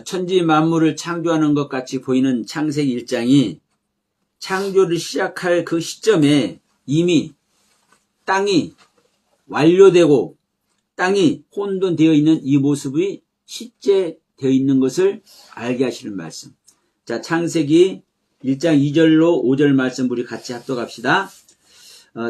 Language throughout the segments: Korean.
천지 만물을 창조하는 것 같이 보이는 창세기 1장이 창조를 시작할 그 시점에 이미 땅이 완료되고 땅이 혼돈되어 있는 이 모습이 실제 되어 있는 것을 알게 하시는 말씀. 자, 창세기 1장 2절로 5절 말씀 우리 같이 합독합시다.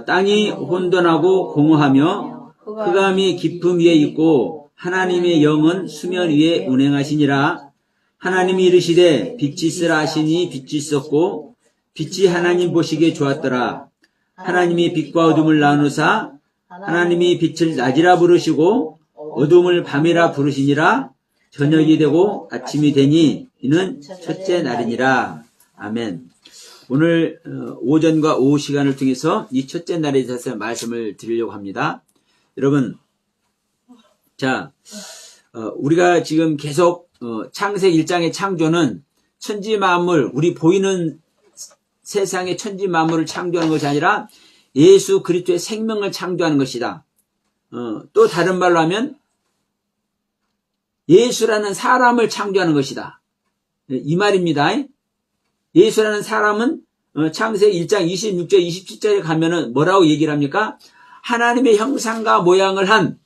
땅이 혼돈하고 공허하며 흑암이 깊음 위에 있고 하나님의 영은 수면 위에 운행하시니라. 하나님이 이르시되 빛이 있으라 하시니 빛이 있었고 빛이 하나님 보시기에 좋았더라. 하나님이 빛과 어둠을 나누사 하나님이 빛을 낮이라 부르시고 어둠을 밤이라 부르시니라. 저녁이 되고 아침이 되니 이는 첫째 날이니라. 아멘. 오늘 오전과 오후 시간을 통해서 이 첫째 날에 대해서 말씀을 드리려고 합니다. 여러분, 자, 우리가 지금 계속 창세기 1장의 창조는 천지 만물, 우리 보이는 세상의 천지 만물을 창조하는 것이 아니라 예수 그리스도의 생명을 창조하는 것이다. 또 다른 말로 하면 예수라는 사람을 창조하는 것이다. 이 말입니다. 예수라는 사람은 창세기 1장 26절 27절에 가면은 뭐라고 얘기를 합니까? 하나님의 형상과 모양을 한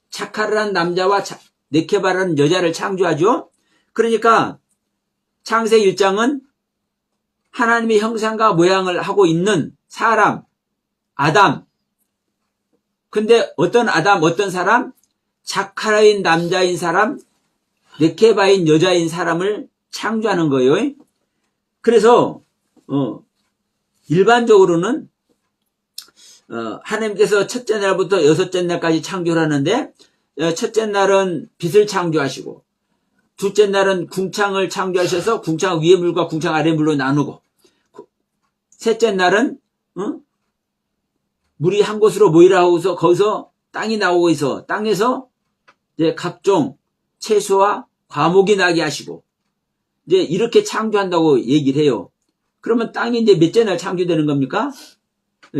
자카르한 남자와 네케바라는 여자를 창조하죠. 그러니까 창세기 1장은 하나님의 형상과 모양을 하고 있는 사람, 아담. 근데 어떤 아담, 어떤 사람? 자카라인 남자인 사람, 네케바인 여자인 사람을 창조하는 거예요. 그래서 일반적으로는 하나님께서 첫째 날부터 여섯째 날까지 창조를 하는데 첫째 날은 빛을 창조하시고 둘째 날은 궁창을 창조하셔서 궁창 위의 물과 궁창 아래 물로 나누고 셋째 날은 물이 한 곳으로 모이라 하고서 거기서 땅이 나오고 있어 땅에서 이제 각종 채소와 과목이 나게 하시고 이제 이렇게 창조한다고 얘기를 해요. 그러면 땅이 이제 몇째 날 창조되는 겁니까?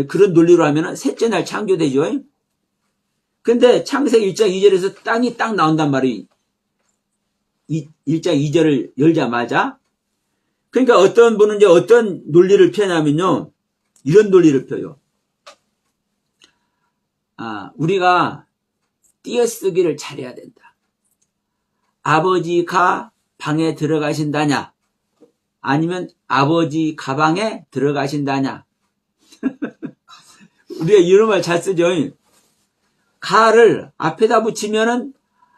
그런 논리로 하면은 셋째 날 창조되죠. 근데 창세기 1장 2절에서 땅이 딱 나온단 말이에요. 1장 2절을 열자마자. 그러니까 어떤 분은 이제 어떤 논리를 펴냐면요. 이런 논리를 펴요. 우리가 띄어쓰기를 잘해야 된다. 아버지가 방에 들어가신다냐? 아니면 아버지 가방에 들어가신다냐? 우리가 이런 말 잘 쓰죠. 가를 앞에다 붙이면은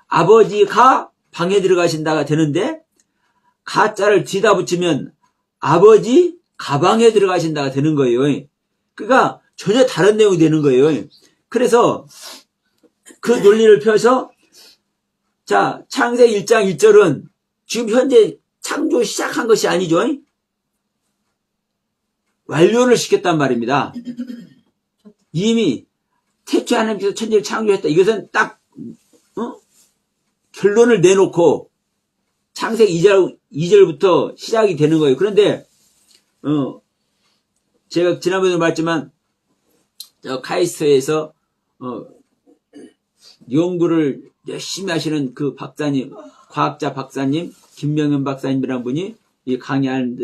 아버지가 방에 들어가신다가 되는데 가자를 뒤다 붙이면 아버지 가방에 들어가신다가 되는 거예요. 그러니까 전혀 다른 내용이 되는 거예요. 그래서 그 논리를 펴서 자, 창세기 1장 1절은 지금 현재 창조 시작한 것이 아니죠. 완료를 시켰단 말입니다. 이미 태초에 하나님께서 천지를 창조했다. 이것은 딱 결론을 내놓고 창세기 2절부터 시작이 되는 거예요. 그런데 제가 지난번에도 말했지만 카이스트에서 연구를 열심히 하시는 그 박사님, 과학자 박사님 김명현 박사님이라는 분이 이 강의할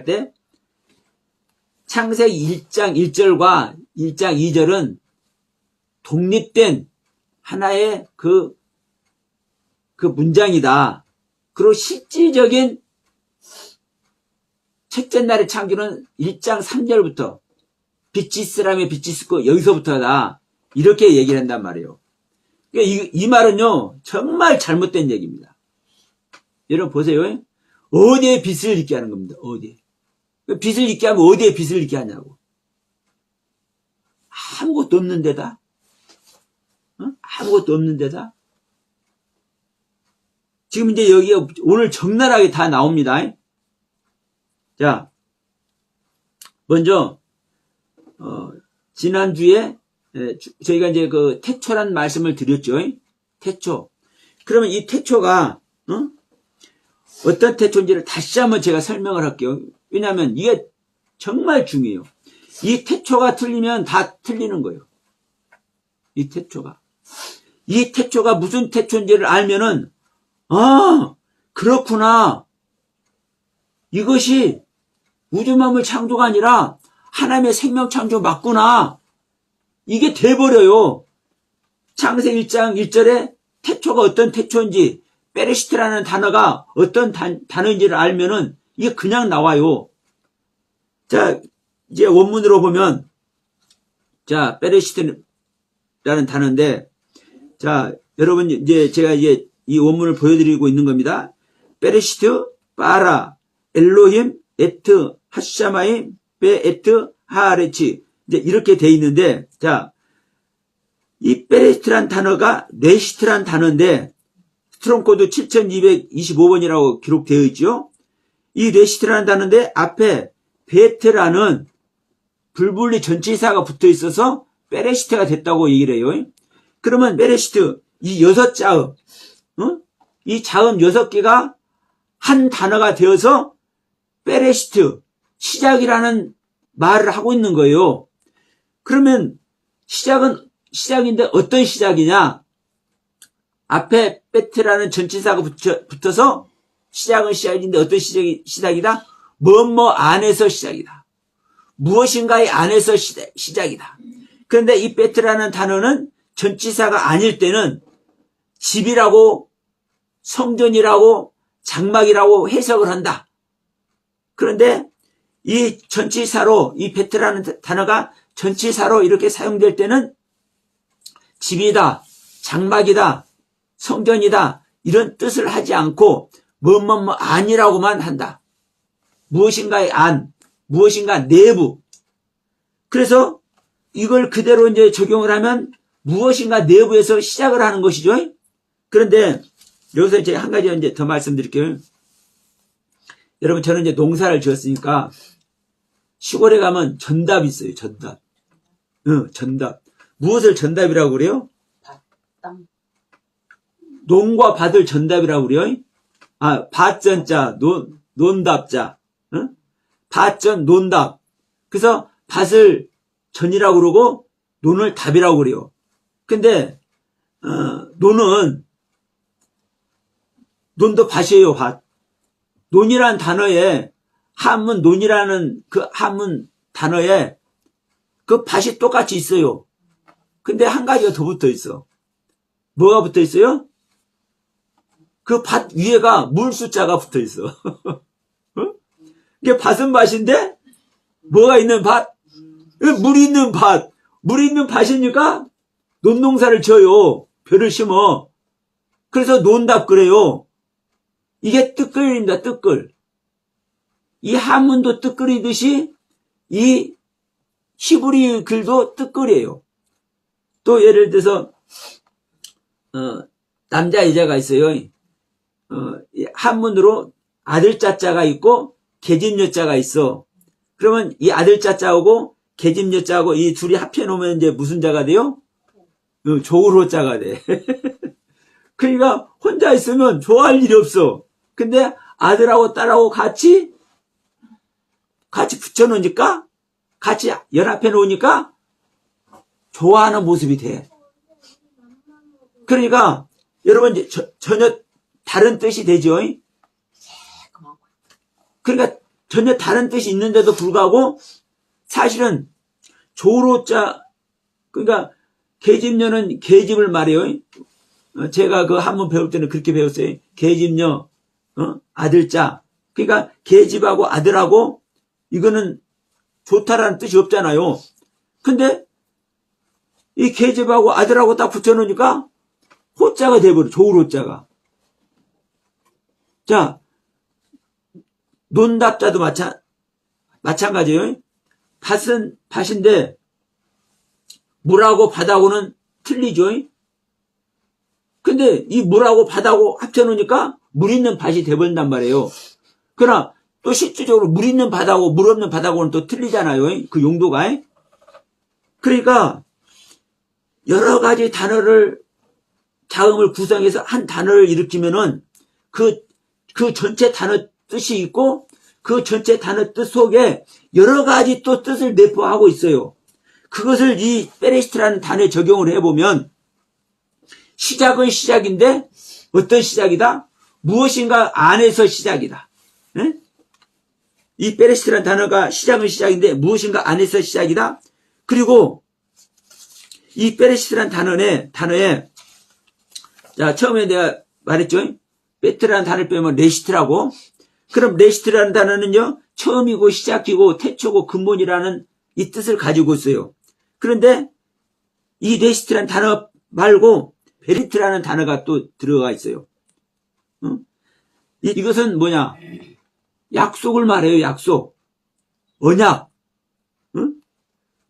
때 창세기 1장 1절과 1장 2절은 독립된 하나의 그 문장이다. 그리고 실질적인 첫째 날의 창조는 1장 3절부터 빛이 있으라며 빛이 있고 여기서부터다. 이렇게 얘기를 한단 말이에요. 그러니까 이 말은요 정말 잘못된 얘기입니다. 여러분 보세요. 어디에 빛을 있게 하는 겁니다. 어디에. 빛을 있게 하면 어디에 빛을 있게 하냐고. 아무것도 없는 데다. 아무것도 없는 데다. 지금 이제 여기가 오늘 적나라하게 다 나옵니다. 자, 먼저 지난주에 저희가 이제 그 태초란 말씀을 드렸죠. 태초. 그러면 이 태초가 어떤 태초인지를 다시 한번 제가 설명을 할게요. 왜냐하면 이게 정말 중요해요. 이 태초가 틀리면 다 틀리는 거예요. 이 태초가 무슨 태초인지를 알면은 아, 그렇구나. 이것이 우주만물 창조가 아니라 하나님의 생명 창조 맞구나. 이게 돼버려요. 창세기 1장 1절에 태초가 어떤 태초인지, 베레시트라는 단어가 어떤 단어인지를 알면은 이게 그냥 나와요. 자, 이제 원문으로 보면, 자, 베레시트라는 단어인데, 자, 여러분, 이제 제가 이제 이 원문을 보여드리고 있는 겁니다. 베레시트, 바라, 엘로힘, 에트, 하샤마임, 베, 에트, 하아레치. 이제 이렇게 돼 있는데, 자, 이 베레시트란 단어가 레시트란 단어인데, 스트롱코드 7225번이라고 기록되어 있죠. 이 레시트라는 단어인데, 앞에 베트라는 불분리 전치사가 붙어 있어서 베레시트가 됐다고 얘기를 해요. 그러면 베레시트, 이 6자음, 이 자음 6개가 한 단어가 되어서 베레시트, 시작이라는 말을 하고 있는 거예요. 그러면 시작인데 어떤 시작이냐? 앞에 베트라는 전치사가 붙어서 시작은 시작인데 어떤 시작이다? 뭐뭐 안에서 시작이다. 무엇인가의 안에서 시작이다. 그런데 이 베트라는 단어는 전치사가 아닐 때는 집이라고 성전이라고 장막이라고 해석을 한다. 그런데 이 전치사로, 이 베트라는 단어가 전치사로 이렇게 사용될 때는 집이다, 장막이다, 성전이다 이런 뜻을 하지 않고 뭐뭐뭐 안이라고만 한다. 무엇인가의 안, 무엇인가 내부. 그래서 이걸 그대로 이제 적용을 하면 무엇인가 내부에서 시작을 하는 것이죠. 그런데 여기서 이제 한 가지 이제 더 말씀드릴게요. 여러분, 저는 이제 농사를 지었으니까 시골에 가면 전답이 있어요. 전답. 전답. 무엇을 전답이라고 그래요? 땅. 논과 밭을 전답이라고 그래요. 아, 밭전자, 논답자. 밭전, 논답. 그래서 밭을 전이라고 그러고 논을 답이라고 그래요. 근데 논도 밭이에요. 밭. 논이라는 단어에 한문 논이라는 그 한문 단어에 그 밭이 똑같이 있어요. 근데 한 가지가 더 붙어 있어. 뭐가 붙어 있어요? 그 밭 위에가 물 숫자가 붙어 있어. 이게 밭은 밭인데 뭐가 있는 밭? 물이 있는 밭. 물이 있는 밭이니까 논농사를 지어요. 벼를 심어. 그래서 논답 그래요. 이게 뜻글입니다. 뜻글. 이 한문도 뜻글이듯이 이 히브리 글도 뜻글이에요. 또 예를 들어서 남자 여자가 있어요. 한문으로 아들 자자가 있고 계집 여자가 있어. 그러면 이 아들 자자하고 계집 여자하고 이 둘이 합해 놓으면 이제 무슨 자가 돼요? 조우로 자가 돼. 그러니까 혼자 있으면 좋아할 일이 없어. 근데 아들하고 딸하고 같이 붙여 놓으니까, 같이 연합해 놓으니까 좋아하는 모습이 돼. 그러니까 여러분 전혀 다른 뜻이 되죠. 그러니까 전혀 다른 뜻이 있는데도 불구하고 사실은 조로자, 그러니까 계집녀는 계집을 말해요. 제가 그 한문 배울 때는 그렇게 배웠어요. 계집녀, 아들자. 그러니까 계집하고 아들하고 이거는 좋다라는 뜻이 없잖아요. 근데 이 계집하고 아들하고 딱 붙여놓으니까 호자가 돼버려. 조우로자가. 자, 논답자도 마찬가지예요. 밭은 밭인데 물하고 바다하고는 틀리죠. 근데 이 물하고 바다하고 합쳐놓으니까 물 있는 밭이 돼버린단 말이에요. 그러나 또 실질적으로 물 있는 바다하고 물 없는 바다하고는 또 틀리잖아요. 그 용도가. 그러니까 여러 가지 단어를 자음을 구성해서 한 단어를 일으키면은 그 전체 단어 뜻이 있고 그 전체 단어 뜻 속에 여러 가지 또 뜻을 내포하고 있어요. 그것을 이 베레시트라는 단어에 적용을 해보면 시작은 시작인데 어떤 시작이다? 무엇인가 안에서 시작이다. 예? 이 베레시트라는 단어가 시작은 시작인데 무엇인가 안에서 시작이다. 그리고 이 베레시트라는 단어에 자, 처음에 내가 말했죠. 베트라는 단어를 빼면 레시트라고. 그럼 레시트라는 단어는요, 처음이고 시작이고 태초고 근본이라는 이 뜻을 가지고 있어요. 그런데 이 레시트라는 단어 말고 베리트라는 단어가 또 들어가 있어요. 이것은 뭐냐? 약속을 말해요. 약속. 언약.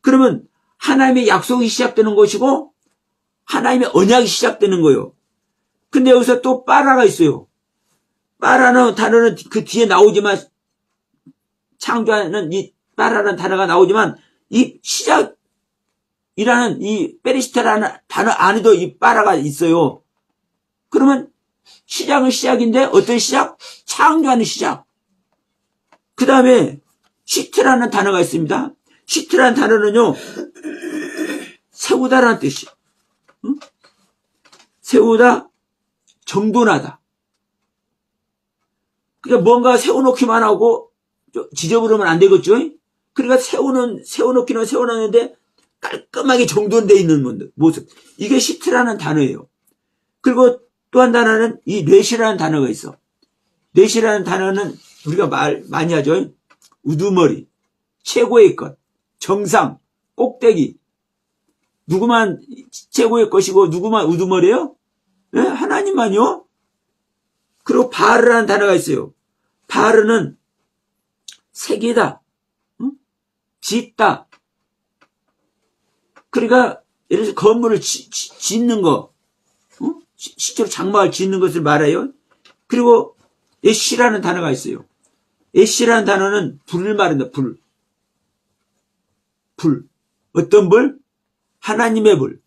그러면 하나님의 약속이 시작되는 것이고 하나님의 언약이 시작되는 거예요. 근데 여기서 또 빠라가 있어요. 빠라는 단어는 그 뒤에 나오지만, 창조하는 이 빠라라는 단어가 나오지만, 이 시작이라는 이 베리시타라는 단어 안에도 이 빠라가 있어요. 그러면 시작은 시작인데 어떤 시작? 창조하는 시작. 그 다음에 시트라는 단어가 있습니다. 시트라는 단어는요, 세우다라는 뜻이. 세우다, 정돈하다. 그러니까 뭔가 세워놓기만 하고 지저분하면 안 되겠죠? 그러니까 세워놓기는 세워놨는데 깔끔하게 정돈되어 있는 모습. 이게 시트라는 단어예요. 그리고 또 한 단어는 이 뇌시라는 단어가 있어. 뇌시라는 단어는 우리가 말 많이 하죠. 우두머리, 최고의 것, 정상, 꼭대기. 누구만 최고의 것이고 누구만 우두머리예요? 네? 하나님만요. 그리고 바르라는 단어가 있어요. 바르는 색이다, 짓다. 그러니까 예를 들어서 건물을 짓는 거, 실제로 장막을 짓는 것을 말해요. 그리고 애쉬라는 단어가 있어요. 애쉬라는 단어는 불을 말한다. 불. 어떤 불? 하나님의 불,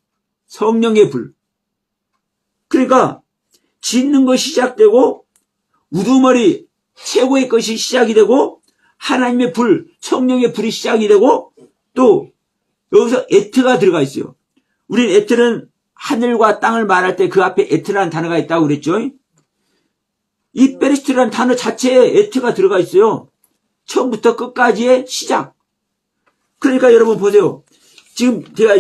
성령의 불. 그러니까 짓는 것이 시작되고 우두머리 최고의 것이 시작이 되고 하나님의 불, 성령의 불이 시작이 되고 또 여기서 에트가 들어가 있어요. 우린 에트는 하늘과 땅을 말할 때 그 앞에 에트라는 단어가 있다고 그랬죠. 이 베리시트라는 단어 자체에 에트가 들어가 있어요. 처음부터 끝까지의 시작. 그러니까 여러분 보세요. 지금 제가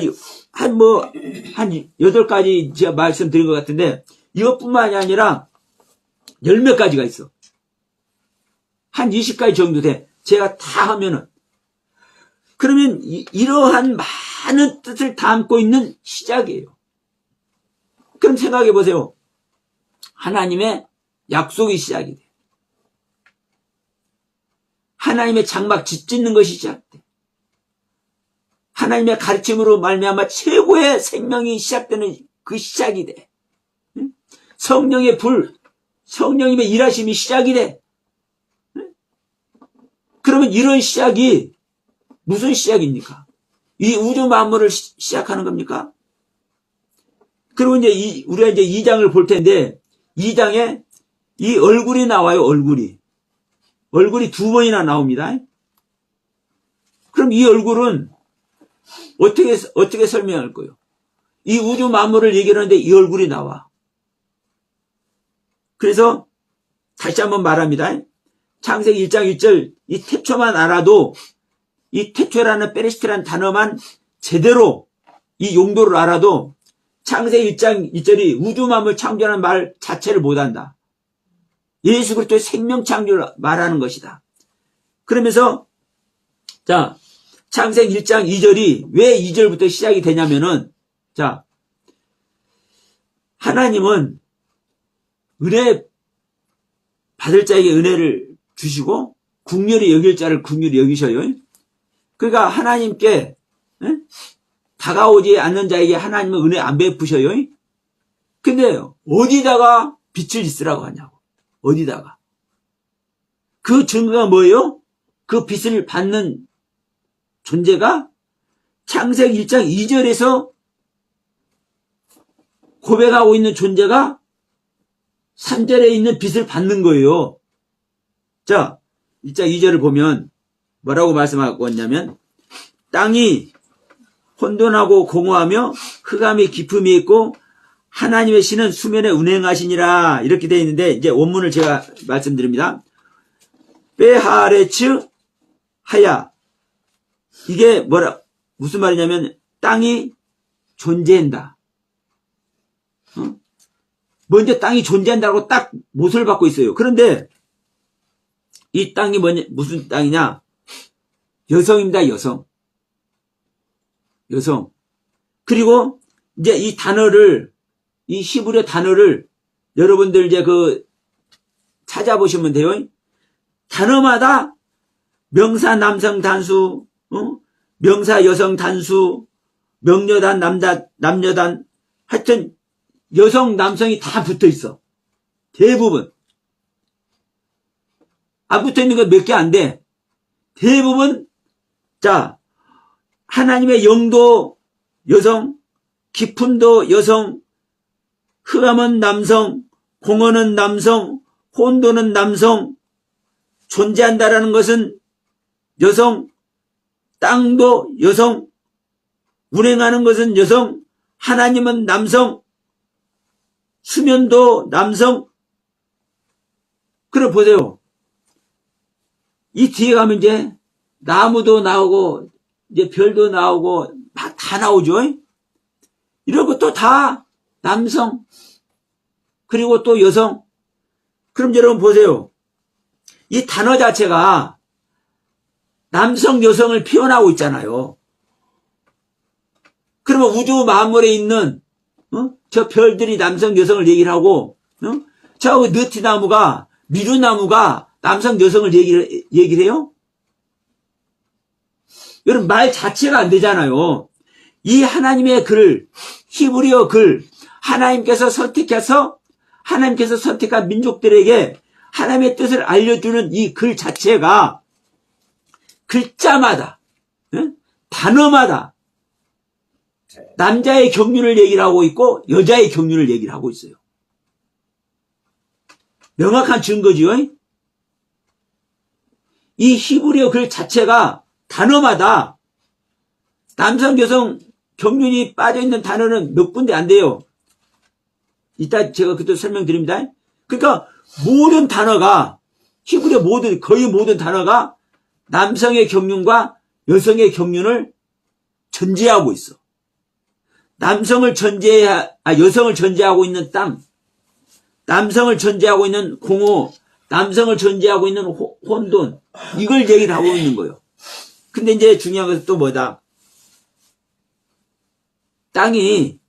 한 8가지 제가 말씀드린 것 같은데 이것뿐만이 아니라 10몇 가지가 있어. 한 20가지 정도 돼. 제가 다 하면은. 그러면 이러한 많은 뜻을 담고 있는 시작이에요. 그럼 생각해 보세요. 하나님의 약속이 시작이 돼. 하나님의 장막 짓는 것이 시작돼. 하나님의 가르침으로 말미암아 최고의 생명이 시작되는 그 시작이 돼. 성령의 불, 성령님의 일하심이 시작이 돼. 그러면 이런 시작이 무슨 시작입니까? 이 우주 만물을 시작하는 겁니까? 그리고 이제 우리가 이제 2장을 볼 텐데 2장에 이 얼굴이 나와요. 얼굴이 2번이나 나옵니다. 그럼 이 얼굴은 어떻게 설명할 거예요? 이 우주 만물을 얘기하는데 이 얼굴이 나와. 그래서 다시 한번 말합니다. 창세기 1장 1절 이 태초만 알아도 이 태초라는 베레시트라는 단어만 제대로 이 용도를 알아도 창세기 1장 1절이 우주 만물 창조라는 말 자체를 못한다. 예수 그리스도의 생명 창조를 말하는 것이다. 그러면서 자 창세기 1장 2절이 왜 2절부터 시작이 되냐면은 자 하나님은 은혜 받을 자에게 은혜를 주시고 긍휼히 여길 자를 긍휼히 여기셔요. 그러니까 하나님께 다가오지 않는 자에게 하나님은 은혜 안 베푸셔요. 근데 어디다가 빛을 있으라고 하냐고. 어디다가. 그 증거가 뭐예요? 그 빛을 받는 존재가 창세기 1장 2절에서 고백하고 있는 존재가 3절에 있는 빛을 받는 거예요. 자, 1장 2절을 보면 뭐라고 말씀하고 있냐면 땅이 혼돈하고 공허하며 흑암의 깊음이 있고 하나님의 신은 수면에 운행하시니라 이렇게 되어 있는데 이제 원문을 제가 말씀드립니다. 베하레츠 하야 이게 무슨 말이냐면 땅이 존재한다. 먼저 땅이 존재한다고 딱 못을 받고 있어요. 그런데 이 땅이 무슨 땅이냐? 여성입니다. 여성. 그리고 이제 이 단어를 이 히브리어 단어를 여러분들 이제 찾아보시면 돼요. 단어마다 명사 남성 단수, 명사 여성 단수, 명료단 남녀단 하여튼 여성 남성이 다 붙어 있어. 대부분. 안 붙어 있는 거 몇 개 안 돼. 대부분 자 하나님의 영도 여성, 깊음도 여성, 흑암은 남성, 공허는 남성, 혼돈은 남성, 존재한다라는 것은 여성, 땅도 여성, 운행하는 것은 여성, 하나님은 남성, 수면도 남성. 그래 보세요. 이 뒤에 가면 이제 나무도 나오고 이제 별도 나오고 막 다 나오죠. 이런 것도 다 남성 그리고 또 여성. 그럼 여러분 보세요. 이 단어 자체가 남성 여성을 표현하고 있잖아요. 그러면 우주 만물에 있는 저 별들이 남성 여성을 얘기를 하고 저 느티나무가 미루나무가 남성 여성을 얘기를 해요? 여러분 말 자체가 안 되잖아요. 이 하나님의 글, 히브리어 글, 하나님께서 선택한 민족들에게 하나님의 뜻을 알려주는 이 글 자체가 글자마다, 단어마다 남자의 경륜을 얘기를 하고 있고 여자의 경륜을 얘기를 하고 있어요. 명확한 증거지요. 이 히브리어 글 자체가 단어마다 남성, 여성 경륜이 빠져있는 단어는 몇 군데 안 돼요. 이따 제가 그때 설명드립니다. 그러니까 모든 단어가 히브리어 거의 모든 단어가 남성의 경륜과 여성의 경륜을 전제하고 있어. 여성을 전제하고 있는 땅, 남성을 전제하고 있는 공허, 남성을 전제하고 있는 혼돈, 이걸 얘기를 하고 있는 거예요. 근데 이제 중요한 것은 또 뭐다? 땅이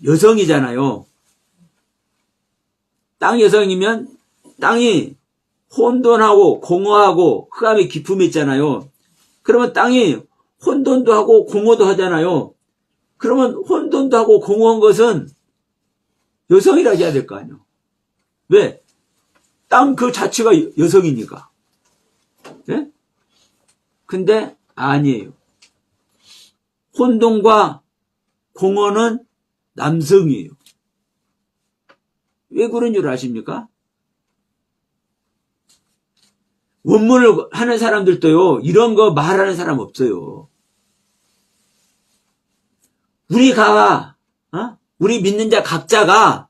여성이잖아요. 땅 여성이면 땅이 혼돈하고 공허하고 흑암의 깊음이 있잖아요. 그러면 땅이 혼돈도 하고 공허도 하잖아요. 그러면 혼돈도 하고 공허한 것은 여성이라고 해야 될 거 아니에요. 왜? 땅 그 자체가 여성이니까. 예? 근데 아니에요. 혼돈과 공허는 남성이에요. 왜 그런 줄 아십니까? 원문을 하는 사람들도요, 이런 거 말하는 사람 없어요. 우리 믿는 자 각자가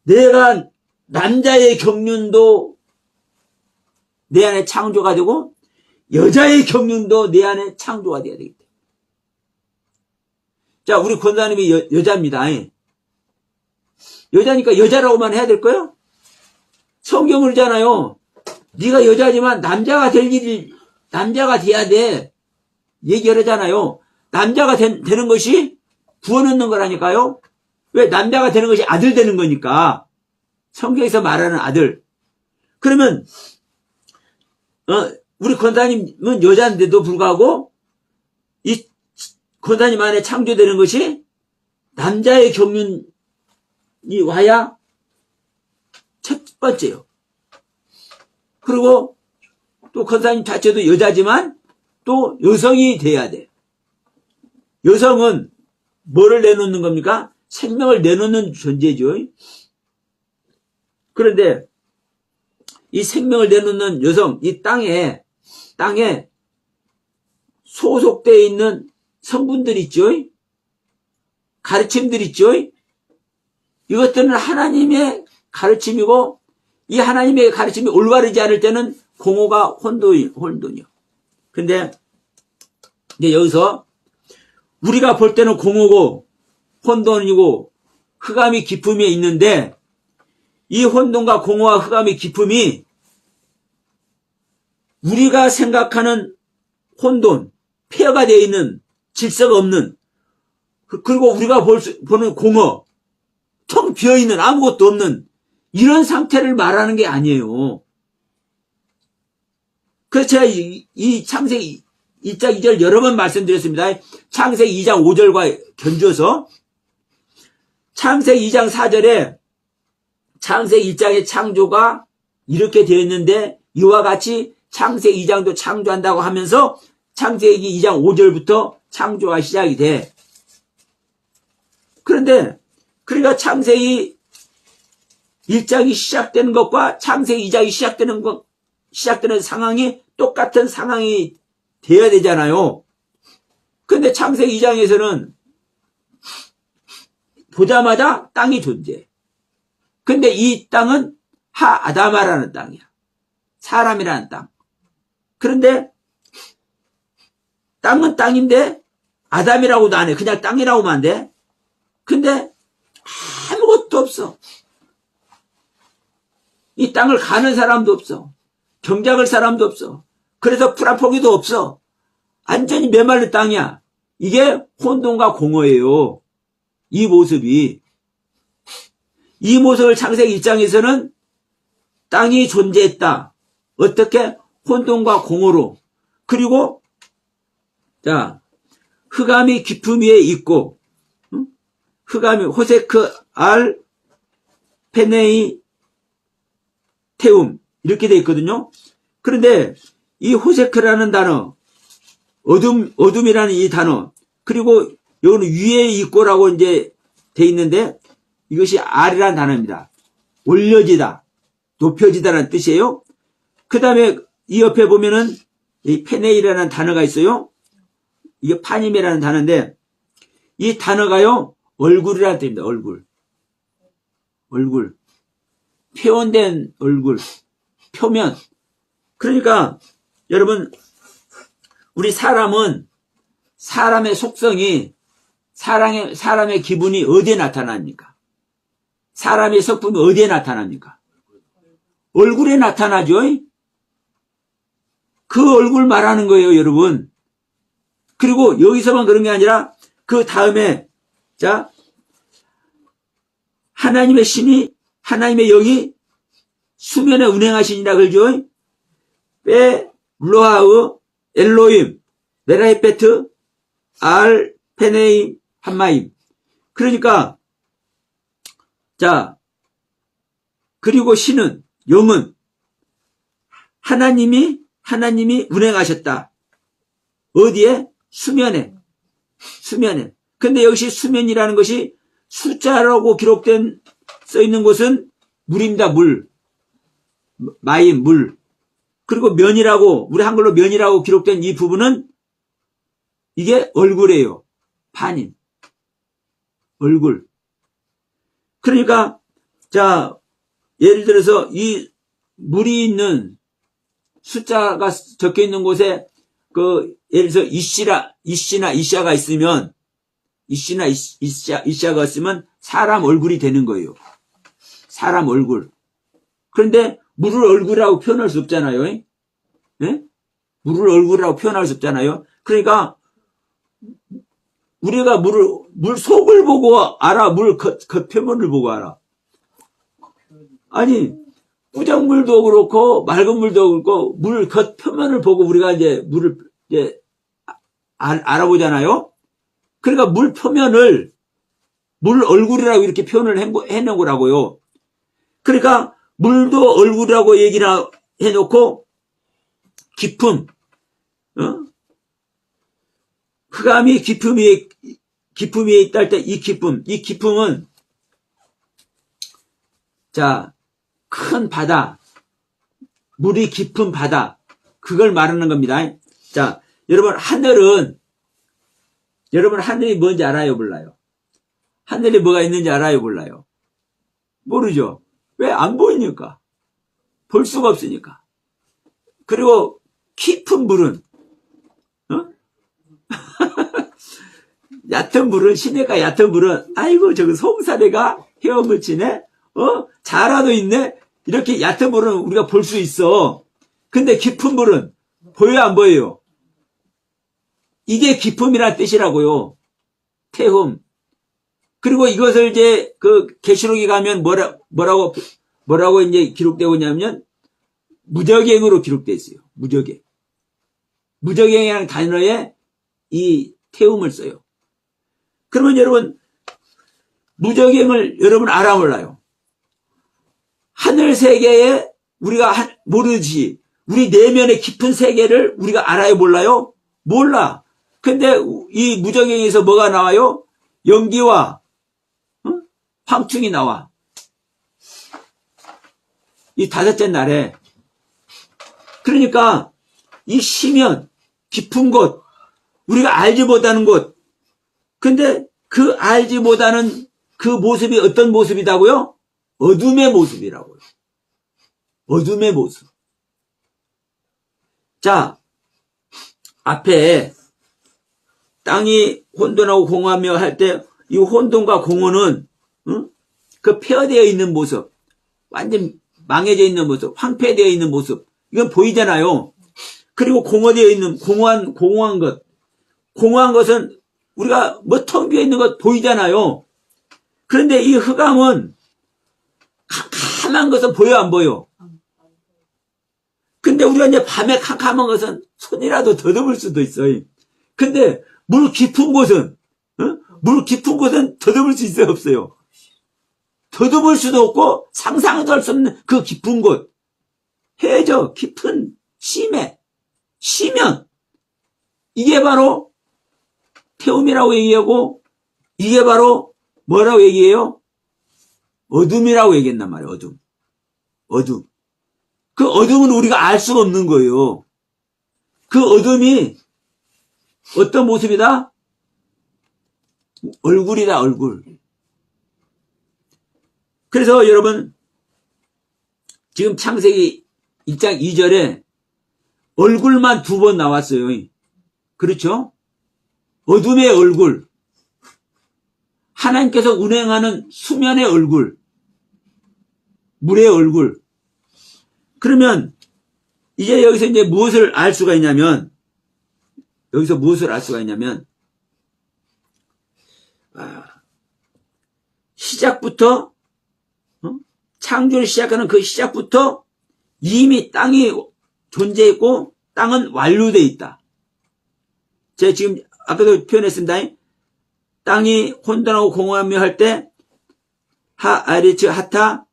내가 남자의 경륜도 내 안에 창조가 되고 여자의 경륜도 내 안에 창조가 돼야 되기 때문에. 자, 우리 권사님이 여자입니다. 여자니까 여자라고만 해야 될 거예요? 성경을 그러잖아요. 네가 여자지만 남자가 돼야 돼. 얘기를 하잖아요. 남자가 되는 것이 구원 얻는 거라니까요. 왜? 남자가 되는 것이 아들 되는 거니까. 성경에서 말하는 아들. 그러면 우리 권사님은 여자인데도 불구하고 이 권사님 안에 창조되는 것이 남자의 경륜이 와야 첫 번째요. 그리고 또 권사님 자체도 여자지만 또 여성이 돼야 돼. 여성은 뭐를 내놓는 겁니까? 생명을 내놓는 존재죠. 그런데 이 생명을 내놓는 여성, 이 땅에 소속되어 있는 성분들 있죠? 가르침들 있죠? 이것들은 하나님의 가르침이고 이 하나님의 가르침이 올바르지 않을 때는 공허가 혼돈이요. 근데 이제 여기서 우리가 볼 때는 공허고 혼돈이고 흑암이 기품이 있는데 이 혼돈과 공허와 흑암의 기품이 우리가 생각하는 혼돈, 폐허가 되어 있는 질서가 없는 그리고 우리가 보는 공허, 텅 비어있는 아무것도 없는 이런 상태를 말하는 게 아니에요. 그래서 제가 이 창세기 1장 2절 여러 번 말씀드렸습니다. 창세기 2장 5절과 견주어서 창세기 2장 4절에 창세기 1장의 창조가 이렇게 되어 있는데 이와 같이 창세기 2장도 창조한다고 하면서 창세기 2장 5절부터 창조가 시작이 돼. 그런데 그러니까 창세기 1장이 시작되는 것과 창세기 2장이 시작되는 상황이 똑같은 상황이 돼야 되잖아요. 그런데 창세기 2장에서는 보자마자 땅이 존재해. 근데 이 땅은 하아다마라는 땅이야. 사람이라는 땅. 그런데 땅은 땅인데 아담이라고도 안 해. 그냥 땅이라고만 안 돼. 근데 아무것도 없어. 이 땅을 가는 사람도 없어. 경작할 사람도 없어. 그래서 풀한포기도 없어. 완전히 메말른 땅이야. 이게 혼돈과 공허예요. 이 모습이. 이 모습을 창세기 1장에서는 땅이 존재했다. 어떻게? 혼돈과 공허로. 그리고 자 흑암이 깊음 위에 있고 흑암이 호세크 알 페네이 테움 이렇게 돼 있거든요. 그런데 이 호세크라는 단어 어둠이라는 이 단어 그리고 여기는 위에 있고라고 이제 돼 있는데 이것이 알이라는 단어입니다. 올려지다, 높여지다라는 뜻이에요. 그 다음에 이 옆에 보면은 이 페네이라는 단어가 있어요. 이게 파니메라는 단어인데 이 단어가요 얼굴이라는 뜻입니다. 얼굴. 표현된 얼굴, 표면. 그러니까 여러분 우리 사람은 사람의 속성이 사람의 기분이 어디에 나타납니까? 사람의 성품이 어디에 나타납니까? 얼굴에 나타나죠. 그 얼굴 말하는 거예요, 여러분. 그리고 여기서만 그런 게 아니라 그 다음에 자 하나님의 신이 하나님의 영이 수면에 운행하시니라 그러죠. 빼 로하우 엘로임 메라이페트 알 페네임 한마임. 그러니까 자 그리고 신은 영은 하나님이 운행하셨다. 어디에? 수면에. 근데 여기서 수면이라는 것이 숫자라고 기록된 써 있는 곳은 물입니다. 물. 마임 물. 그리고 면이라고 우리 한글로 면이라고 기록된 이 부분은 이게 얼굴이에요. 판임. 얼굴. 그러니까 자 예를 들어서 이 물이 있는 숫자가 적혀 있는 곳에 그 예를 들어서 이씨나 이샤가 있으면 이샤가 있으면 사람 얼굴이 되는 거예요. 사람 얼굴. 그런데 물을 얼굴이라고 표현할 수 없잖아요. 예? 물을 얼굴이라고 표현할 수 없잖아요. 그러니까 우리가 물 속을 보고 알아. 물 겉표면을 보고 알아. 아니 부정물도 그렇고 맑은 물도 그렇고 물 겉표면을 보고 우리가 이제 물을 이제 알아보잖아요. 그러니까 물 표면을 물 얼굴이라고 이렇게 표현을 해놓은 거라고요. 그러니까 물도 얼굴이라고 얘기를 해놓고 깊음, 흑암이 깊음 위에 있다 할 때 이 깊음은 자 큰 바다, 물이 깊은 바다, 그걸 말하는 겁니다. 자, 여러분 하늘이 뭔지 알아요, 몰라요? 하늘에 뭐가 있는지 알아요, 몰라요? 모르죠. 왜? 안 보이니까. 볼 수가 없으니까. 그리고 깊은 물은, 어? 얕은 물은, 시내가 얕은 물은, 아이고, 저거 송사대가 헤엄을 치네? 자라도 있네? 이렇게 얕은 물은 우리가 볼 수 있어. 근데 깊은 물은 보여요, 안 보여요? 이게 깊음이란 뜻이라고요. 태움. 그리고 이것을 이제 계시록에 가면 뭐라고 이제 기록되고 있냐면 무적행으로 기록되어 있어요. 무적행. 무적행이라는 단어에 이 태움을 써요. 그러면 여러분 무적행을 여러분 알아 몰라요? 하늘 세계에 우리가 모르지. 우리 내면의 깊은 세계를 우리가 알아요, 몰라요? 몰라. 근데 이 무적행에서 뭐가 나와요? 연기와 황충이 나와. 이 다섯째 날에. 그러니까 이 시면 깊은 곳, 우리가 알지 못하는 곳. 근데 그 알지 못하는 그 모습이 어떤 모습이다고요? 어둠의 모습이라고요. 어둠의 모습. 자, 앞에 땅이 혼돈하고 공허하며 할 때 이 혼돈과 공허는 그 폐허되어 있는 모습, 완전 망해져 있는 모습, 황폐되어 있는 모습, 이건 보이잖아요. 그리고 공허되어 있는 공허한 것, 공허한 것은 우리가 뭐 텅 비어 있는 것 보이잖아요. 그런데 이 흑암은 캄캄한 것은 보여, 안 보여? 근데 우리가 이제 밤에 캄캄한 것은 손이라도 더듬을 수도 있어요. 근데 물 깊은 곳은 더듬을 수 있어요, 없어요? 더듬을 수도 없고 상상도 할 수 없는 그 깊은 곳. 해저 깊은 시면 이게 바로 태움이라고 얘기하고 이게 바로 뭐라고 얘기해요? 어둠이라고 얘기했단 말이에요. 어둠. 그 어둠은 우리가 알 수가 없는 거예요. 그 어둠이 어떤 모습이다? 얼굴이다, 얼굴. 그래서 여러분 지금 창세기 1장 2절에 얼굴만 2번 나왔어요. 그렇죠? 어둠의 얼굴. 하나님께서 운행하는 수면의 얼굴. 물의 얼굴. 그러면 이제 여기서 이제 무엇을 알 수가 있냐면 시작부터 창조를 시작하는 그 시작부터 이미 땅이 존재했고 땅은 완료되어 있다. 제가 지금 아까도 표현했습니다. 땅이 혼돈하고 공허하며 할 때 하아리츠 하타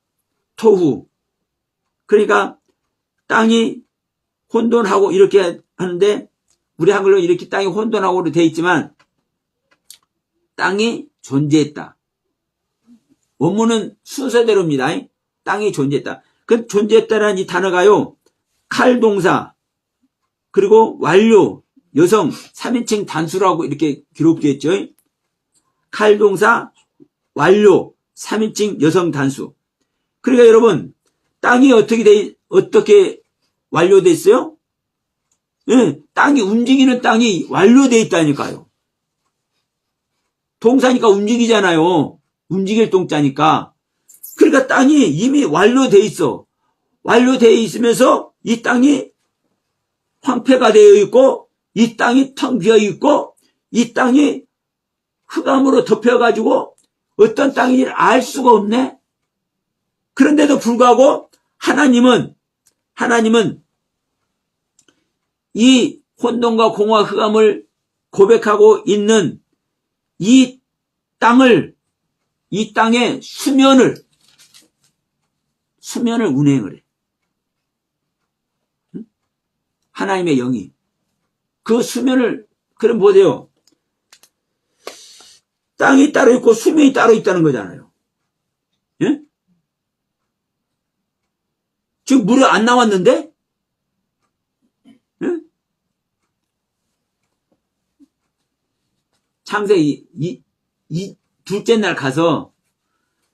토후. 그러니까 땅이 혼돈하고 이렇게 하는데 우리 한글로 이렇게 땅이 혼돈하고 되어 있지만 땅이 존재했다. 원문은 순서대로입니다. 땅이 존재했다. 그 존재했다라는 이 단어가요. 칼동사 그리고 완료 여성 3인칭 단수라고 이렇게 기록되어 있죠. 칼동사 완료 3인칭 여성 단수. 그러니까 여러분 땅이 어떻게 완료되어 있어요? 예, 땅이 움직이는 땅이 완료되어 있다니까요. 동사니까 움직이잖아요. 움직일 동자니까. 그러니까 땅이 이미 완료되어 있어. 완료되어 있으면서 이 땅이 황폐가 되어 있고 이 땅이 텅 비어 있고 이 땅이 흑암으로 덮여가지고 어떤 땅인지를 알 수가 없네. 그런데도 불구하고 하나님은 이 혼돈과 공허와 흑암을 고백하고 있는 이 땅의 수면을 운행을 해. 하나님의 영이. 그 수면을, 그럼 보세요. 땅이 따로 있고 수면이 따로 있다는 거잖아요. 예? 지금 물이 안 나왔는데? 예? 창세기 이 둘째 날 가서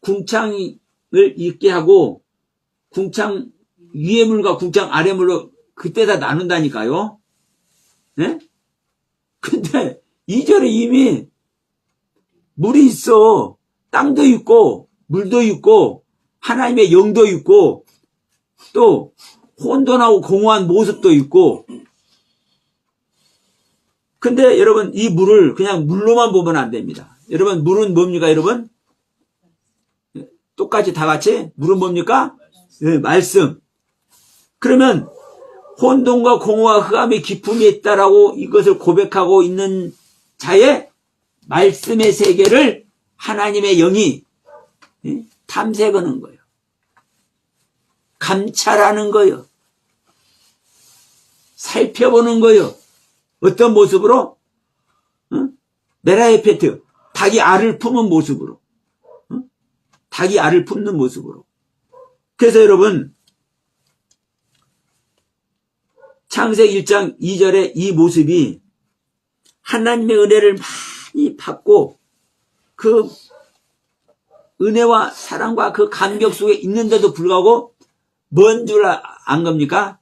궁창이 있게 하고 궁창 위의 물과 궁창 아래 물로 그때 다 나눈다니까요. 네? 근데 2절에 이미 물이 있어. 땅도 있고 물도 있고 하나님의 영도 있고 또 혼돈하고 공허한 모습도 있고. 근데 여러분 이 물을 그냥 물로만 보면 안 됩니다. 여러분 물은 뭡니까 여러분? 똑같이 다 같이 물은 뭡니까? 네, 말씀. 그러면 혼돈과 공허와 흑암의 기품이 있다라고 이것을 고백하고 있는 자의 말씀의 세계를 하나님의 영이 탐색하는 거예요. 감찰하는 거예요. 살펴보는 거예요. 어떤 모습으로? 메라에페트, 닭이 알을 품은 모습으로. 닭이 알을 품는 모습으로. 그래서 여러분 창세기 1장 2절의 이 모습이 하나님의 은혜를 많이 받고 그 은혜와 사랑과 그 감격 속에 있는데도 불구하고 뭔 줄 안 겁니까?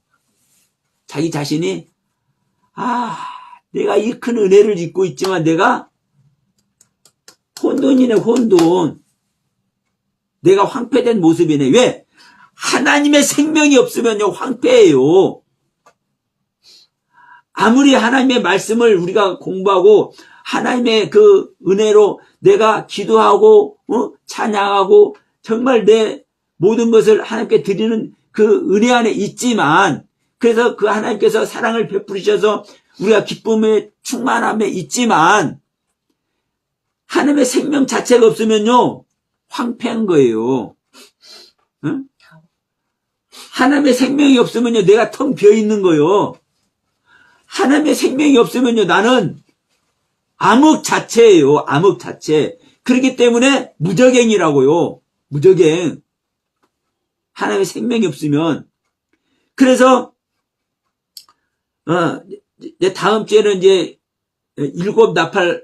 자기 자신이 내가 이 큰 은혜를 입고 있지만 내가 혼돈이네 혼돈. 내가 황폐된 모습이네. 왜? 하나님의 생명이 없으면요 황폐해요. 아무리 하나님의 말씀을 우리가 공부하고 하나님의 그 은혜로 내가 기도하고 찬양하고 정말 내 모든 것을 하나님께 드리는 그 은혜 안에 있지만 그래서 그 하나님께서 사랑을 베푸시셔서 우리가 기쁨의 충만함에 있지만 하나님의 생명 자체가 없으면요 황폐한 거예요. 응? 하나님의 생명이 없으면요 내가 텅 비어 있는 거예요. 하나님의 생명이 없으면요 나는 암흑 자체예요. 암흑 자체. 그렇기 때문에 무적행이라고요. 무적행. 하나님의 생명이 없으면. 그래서 다음 주에는 이제 일곱 나팔에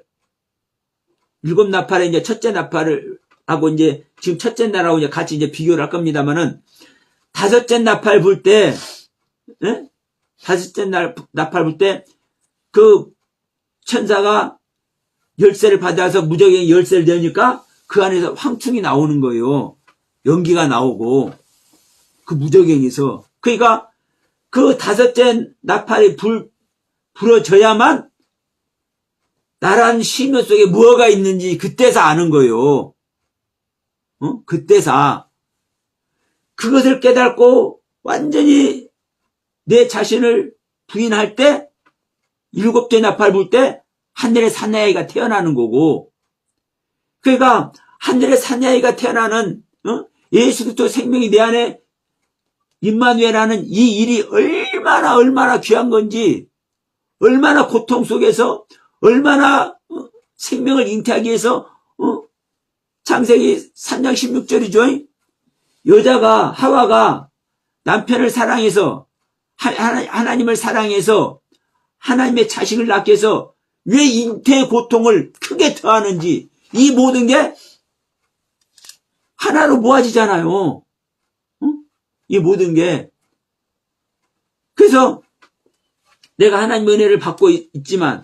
이제 첫째 나팔을 하고 이제 지금 첫째 날하고 이제 같이 이제 비교를 할 겁니다만은 다섯째 나팔 불 때, 다섯째 나팔 불 때 그 천사가 열쇠를 받아서 무적의 열쇠를 내니까 그 안에서 황충이 나오는 거예요. 연기가 나오고 그 무적행에서. 그러니까 그 다섯째 나팔이 불어져야만 나란 심연 속에 무엇가 있는지 그때서 아는 거예요. 그때서 그것을 깨닫고 완전히 내 자신을 부인할 때 일곱째 나팔 불 때 하늘의 사내아이가 태어나는 거고, 그러니까 하늘의 사내아이가 태어나는 예수 그리스도 생명이 내 안에 임마누엘하는 이 일이 얼마나 귀한 건지, 얼마나 고통 속에서 얼마나 생명을 잉태하기 위해서 창세기 3장 16절이죠. 여자가 하와가 남편을 사랑해서 하나님을 사랑해서 하나님의 자식을 낳기 위해서 왜 잉태의 고통을 크게 더하는지, 이 모든 게 하나로 모아지잖아요. 이 모든 게. 그래서 내가 하나님의 은혜를 받고 있지만,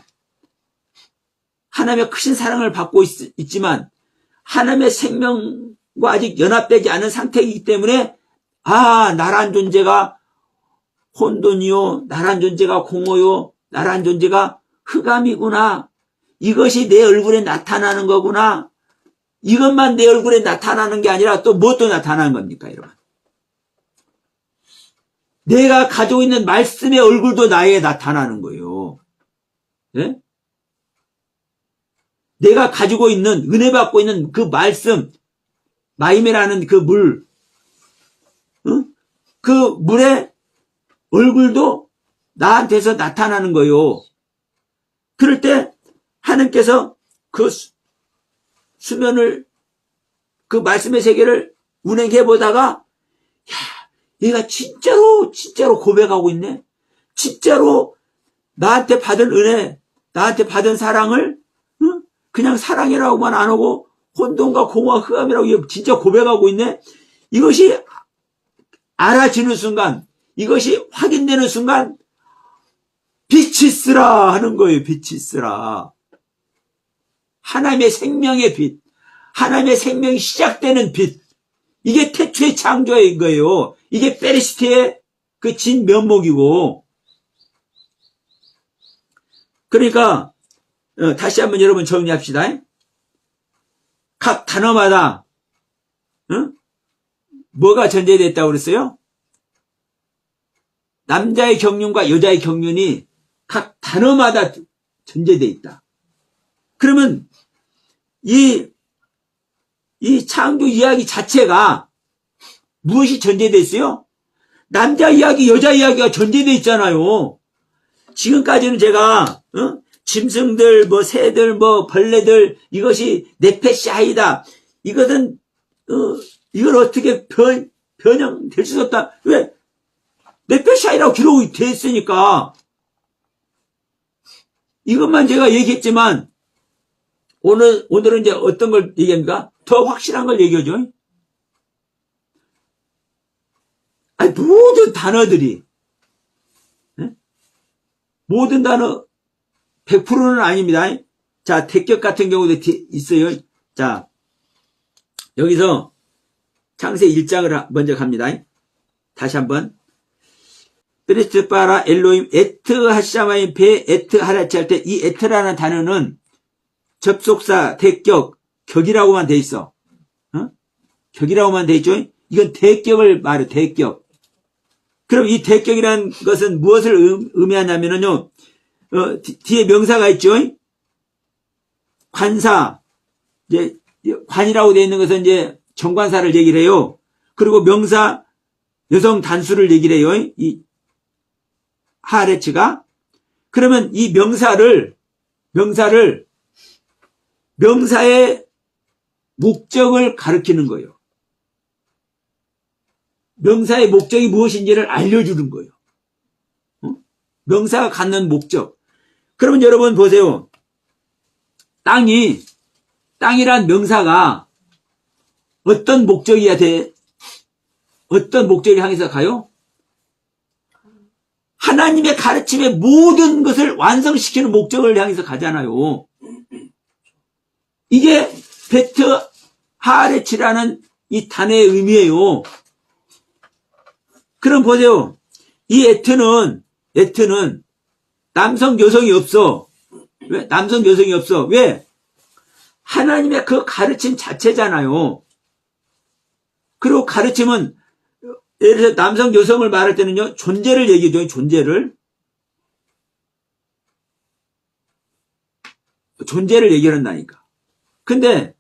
하나님의 크신 사랑을 받고 있지만 하나님의 생명과 아직 연합되지 않은 상태이기 때문에 나란 존재가 혼돈이요, 나란 존재가 공허요, 나란 존재가 흑암이구나, 이것이 내 얼굴에 나타나는 거구나, 이것만 내 얼굴에 나타나는 게 아니라 또 무엇도 나타나는 겁니까 여러분? 내가 가지고 있는 말씀의 얼굴도 나에게 나타나는 거예요. 네? 내가 가지고 있는, 은혜 받고 있는 그 말씀, 마임이라는 그 물, 그 물의 얼굴도 나한테서 나타나는 거예요. 그럴 때 하나님께서 그 수면을, 그 말씀의 세계를 운행해 보다가, 얘가 진짜로 고백하고 있네. 진짜로 나한테 받은 은혜, 나한테 받은 사랑을 그냥 사랑이라고만 안 하고 혼돈과 공허와 흑암이라고 진짜 고백하고 있네. 이것이 알아지는 순간, 이것이 확인되는 순간 빛이 쓰라 하는 거예요. 빛이 쓰라. 하나님의 생명의 빛, 하나님의 생명이 시작되는 빛, 이게 태초의 창조인 거예요. 이게 페리시티의 그 진면목이고, 그러니까 다시 한번 여러분 정리합시다. 각 단어마다 뭐가 전제됐다고 그랬어요? 남자의 경륜과 여자의 경륜이 각 단어마다 전제되어 있다. 그러면 이 창조 이야기 자체가 무엇이 전제되어 있어요? 남자 이야기, 여자 이야기가 전제되어 있잖아요. 지금까지는 제가 짐승들, 뭐 새들, 뭐 벌레들, 이것이 네페시 하이다. 이것은 이걸 어떻게 변형될 수 없다. 왜? 네페시 하이라고 기록이 돼 있으니까. 이것만 제가 얘기했지만 오늘은 이제 어떤 걸 얘기합니까? 더 확실한 걸 얘기하죠. 아니, 모든 단어들이, 모든 단어 100%는 아닙니다. 자, 대격 같은 경우도 있어요. 자, 여기서 창세 1장을 먼저 갑니다. 다시 한번. 베레스트 바라 엘로임 에트 하샤마임 베 에트 하라치 할 때 이 에트라는 단어는 접속사, 대격, 격이라고만 돼 있어. 격이라고만 돼 있죠. 이건 대격을 말해, 대격. 그럼 이 대격이라는 것은 무엇을 의미하냐면요, 뒤에 명사가 있죠. 관사, 이제 관이라고 되어 있는 것은 이제 정관사를 얘기를 해요. 그리고 명사, 여성 단수를 얘기를 해요. 이 하레츠가. 그러면 이 명사의 목적을 가리키는 거예요. 명사의 목적이 무엇인지를 알려주는 거예요. 명사가 갖는 목적. 그러면 여러분 보세요. 땅이란 명사가 어떤 목적이야 돼? 어떤 목적을 향해서 가요? 하나님의 가르침의 모든 것을 완성시키는 목적을 향해서 가잖아요. 이게 베트 하레치라는 이 단어의 의미예요. 그럼 보세요. 이 에트는 남성 여성이 없어. 왜? 남성 여성이 없어. 왜? 하나님의 그 가르침 자체잖아요. 그리고 가르침은 예를 들어서 남성 여성을 말할 때는요, 존재를 얘기해줘요. 존재를 얘기한다니까. 근데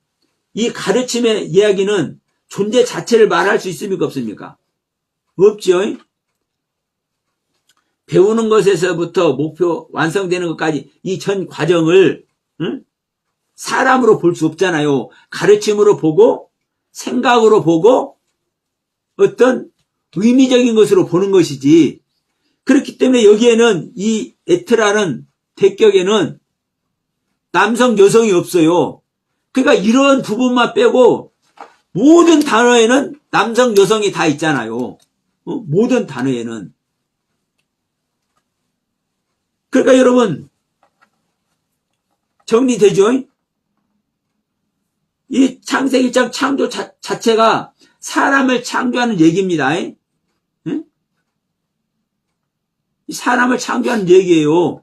이 가르침의 이야기는 존재 자체를 말할 수 있습니까? 없습니까? 없죠. 배우는 것에서부터 목표 완성되는 것까지 이 전 과정을 사람으로 볼 수 없잖아요. 가르침으로 보고 생각으로 보고 어떤 의미적인 것으로 보는 것이지. 그렇기 때문에 여기에는 이 에트라는 대격에는 남성 여성이 없어요. 그러니까 이런 부분만 빼고 모든 단어에는 남성 여성이 다 있잖아요. 모든 단어에는. 그러니까 여러분 정리되죠? 이 창세기 1장 창조 자체가 사람을 창조하는 얘기입니다. 사람을 창조하는 얘기예요.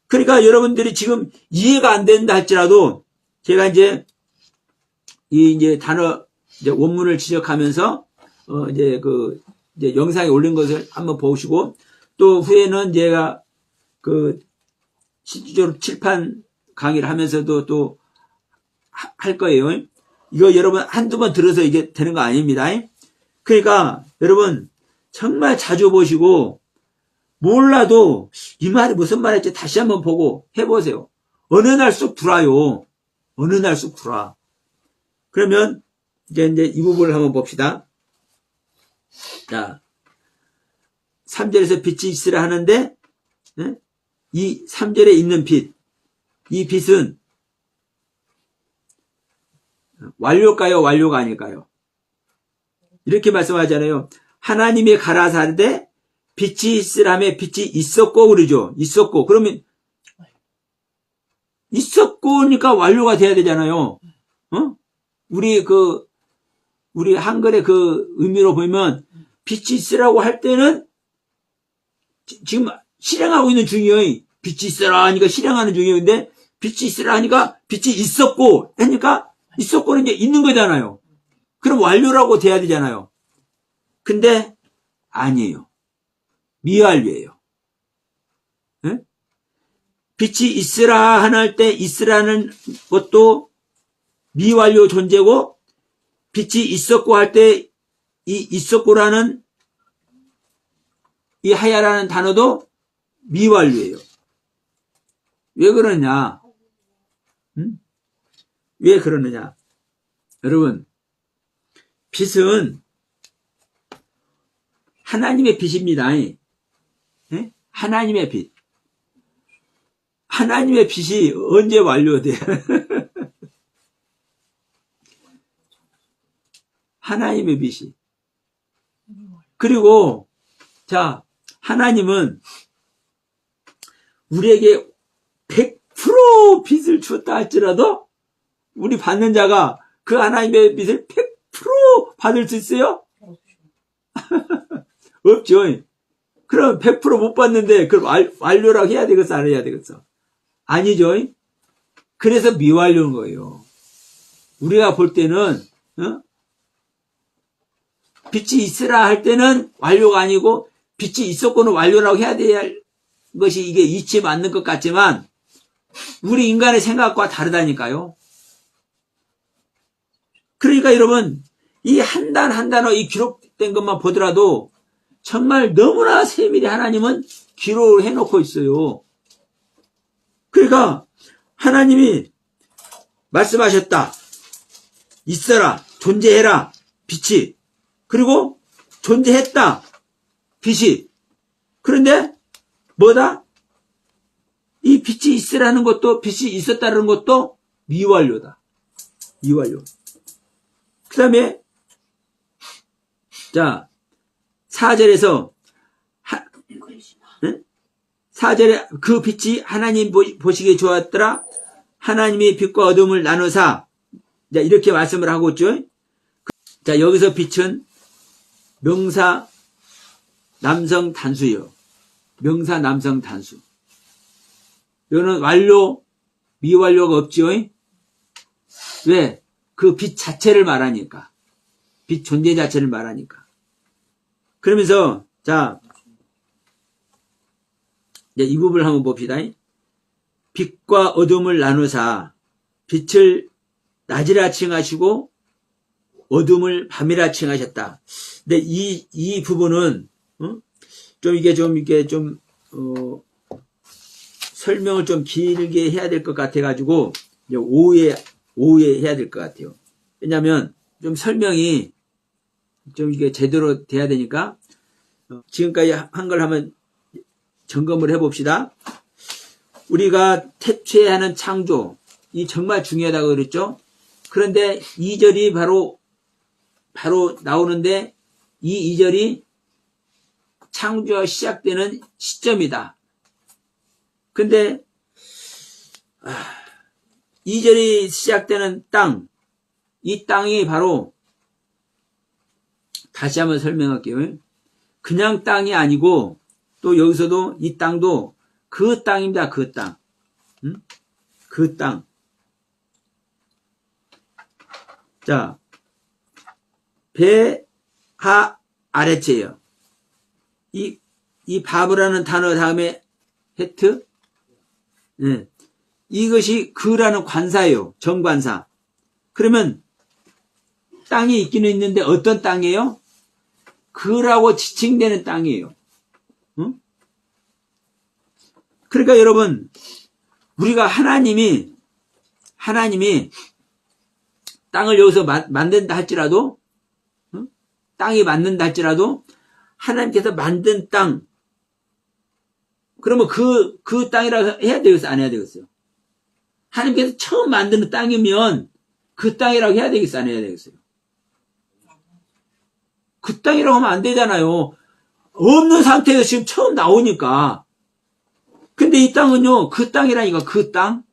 그러니까 여러분들이 지금 이해가 안 된다 할지라도 제가 이제 단어 원문을 지적하면서 이제 영상에 올린 것을 한번 보시고 또 후에는 제가 실질적으로 칠판 강의를 하면서도 또 할 거예요. 이거 여러분 한두 번 들어서 이게 되는 거 아닙니다. 그러니까 여러분 정말 자주 보시고 몰라도 이 말이 무슨 말일지 다시 한번 보고 해보세요. 어느 날 쑥 들어와요. 어느 날 쑥 들어와. 그러면 이제 이 부분을 한번 봅시다. 자, 3절에서 빛이 있으라 하는데 이 3절에 있는 빛, 이 빛은 완료일까요? 완료가 아닐까요? 이렇게 말씀하잖아요. 하나님이 가라사대 빛이 있으라며 빛이 있었고 그러죠. 있었고. 그러면 있었고니까 완료가 돼야 되잖아요. 어? 우리 한글의 그 의미로 보면 빛이 있으라고 할 때는 지금 실행하고 있는 중이에요. 빛이 있으라 하니까 실행하는 중이에요. 근데 빛이 있으라 하니까 빛이 있었고 하니까 있었고는 이제 있는 거잖아요. 그럼 완료라고 돼야 되잖아요. 근데 아니에요. 미완료예요. 네? 빛이 있으라 할 때 있으라는 것도 미완료 존재고 빛이 있었고 할 때 이 있었고라는 이 하야라는 단어도 미완료예요. 왜 그러냐? 왜 그러느냐? 여러분, 빛은 하나님의 빛입니다. 네? 하나님의 빛. 하나님의 빛이 언제 완료돼요? 하나님의 빛이. 그리고 자, 하나님은 우리에게 100% 빛을 주었다 할지라도 우리 받는 자가 그 하나님의 빛을 100% 받을 수 있어요? 없죠. 그럼 100% 못 받는데 그럼 완료라고 해야 되겠어? 안 해야 되겠어? 아니죠. 그래서 미완료인 거예요. 우리가 볼 때는 빛이 있으라 할 때는 완료가 아니고 빛이 있었고는 완료라고 해야 될 것이 이게 이치에 맞는 것 같지만 우리 인간의 생각과 다르다니까요. 그러니까 여러분 이 한 단 한 단어 이 기록된 것만 보더라도 정말 너무나 세밀히 하나님은 기록을 해놓고 있어요. 그러니까 하나님이 말씀하셨다. 있어라. 존재해라. 빛이. 그리고 존재했다. 빛이. 그런데 뭐다? 이 빛이 있으라는 것도 빛이 있었다는 것도 미완료다. 미완료. 그 다음에 자 4절에서 4절에 그 빛이 하나님 보시기에 좋았더라. 하나님이 빛과 어둠을 나누사. 자, 이렇게 말씀을 하고 있죠. 자, 여기서 빛은 명사 남성 단수예요. 명사 남성 단수. 이거는 완료, 미완료가 없죠. 왜? 그 빛 자체를 말하니까. 빛 존재 자체를 말하니까. 그러면서 자, 이제 이 부분을 한번 봅시다. 빛과 어둠을 나누사 빛을 낮이라 칭하시고 어둠을 밤이라 칭하셨다. 근데 이 부분은 설명을 좀 길게 해야 될 것 같아가지고 오후에 해야 될 것 같아요. 왜냐하면 좀 설명이 좀 이게 제대로 돼야 되니까 지금까지 한 걸 한번 점검을 해봅시다. 우리가 태초하는 창조, 이 정말 중요하다고 그랬죠. 그런데 2절이 바로 나오는데 이 2절이 창조가 시작되는 시점이다. 근데 2절이 시작되는 땅, 이 땅이 바로 다시 한번 설명할게요. 그냥 땅이 아니고 또 여기서도 이 땅도 그 땅입니다. 그 땅. 그 땅. 자, 배하 아래체예요. 이 바브라는 단어 다음에 헤트. 네. 이것이 그라는 관사예요. 정관사. 그러면 땅이 있기는 있는데 어떤 땅이에요? 그라고 지칭되는 땅이에요. 그러니까 여러분, 우리가 하나님이 땅을 여기서 만든다 할지라도, 땅이 만든다 할지라도, 하나님께서 만든 땅, 그러면 그 땅이라고 해야 되겠어요? 안 해야 되겠어요? 하나님께서 처음 만드는 땅이면 그 땅이라고 해야 되겠어요? 안 해야 되겠어요? 그 땅이라고 하면 안 되잖아요. 없는 상태에서 지금 처음 나오니까. 근데 이 땅은요, 그 땅이라니까, 그 땅.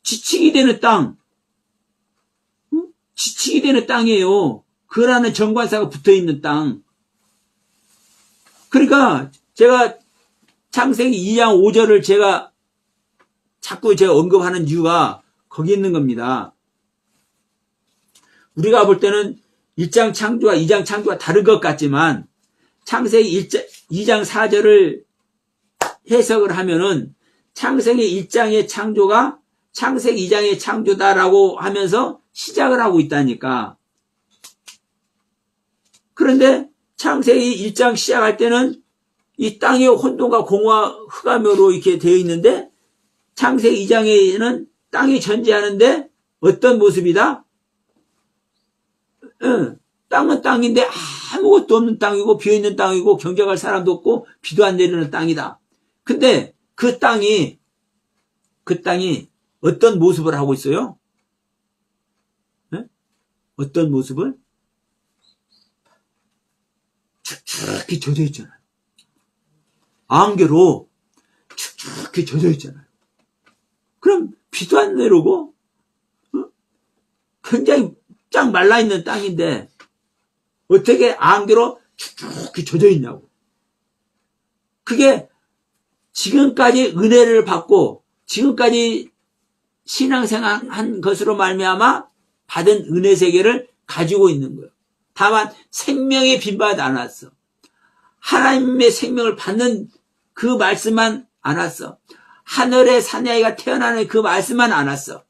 지칭이 되는 땅. 응? 지칭이 되는 땅이에요. 그라는 정관사가 붙어 있는 땅. 그러니까 제가 창세기 2장 5절을 자꾸 제가 언급하는 이유가 거기 있는 겁니다. 우리가 볼 때는 1장 창조와 2장 창조가 다른 것 같지만 창세기 2장 4절을 해석을 하면은 창세기 1장의 창조가 창세기 2장의 창조다라고 하면서 시작을 하고 있다니까. 그런데 창세기 1장 시작할 때는 이 땅이 혼돈과 공허와 흑암으로 이렇게 되어 있는데 창세기 2장에는 땅이 존재하는데 어떤 모습이다? 땅은 땅인데 아무것도 없는 땅이고 비어있는 땅이고 경작할 사람도 없고 비도 안 내리는 땅이다. 근데 그 땅이 어떤 모습을 하고 있어요? 어떤 모습을? 축축히 젖어 있잖아요. 안개로 축축히 젖어 있잖아요. 그럼 비도 안 내리고 굉장히 쫙 말라있는 땅인데 어떻게 안개로 축축히 젖어 있냐고. 그게 지금까지 은혜를 받고 지금까지 신앙생활한 것으로 말미암아 받은 은혜 세계를 가지고 있는 거예요. 다만 생명의 빈밭 안 왔어. 하나님의 생명을 받는 그 말씀만 안 왔어. 하늘의 사내아이가 태어나는 그 말씀만 안 왔어.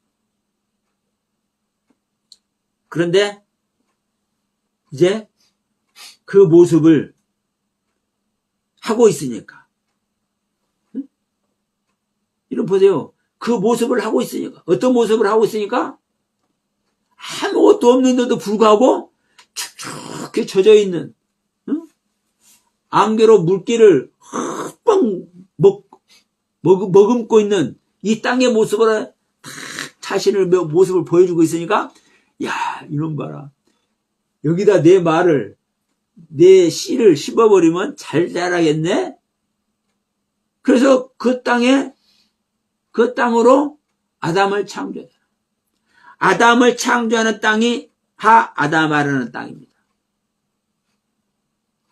그런데 이제 그 모습을 하고 있으니까. 이런 보세요. 그 모습을 하고 있으니까. 어떤 모습을 하고 있으니까? 아무것도 없는데도 불구하고 축축히 젖어 있는 안개로 물기를 흠뻑 머금고 있는 이 땅의 모습으로 다 자신의 모습을 보여주고 있으니까 야, 이놈 봐라. 여기다 내 씨를 심어버리면 잘 자라겠네? 그래서 그 땅으로 아담을 창조해요. 아담을 창조하는 땅이 하아다마라는 땅입니다.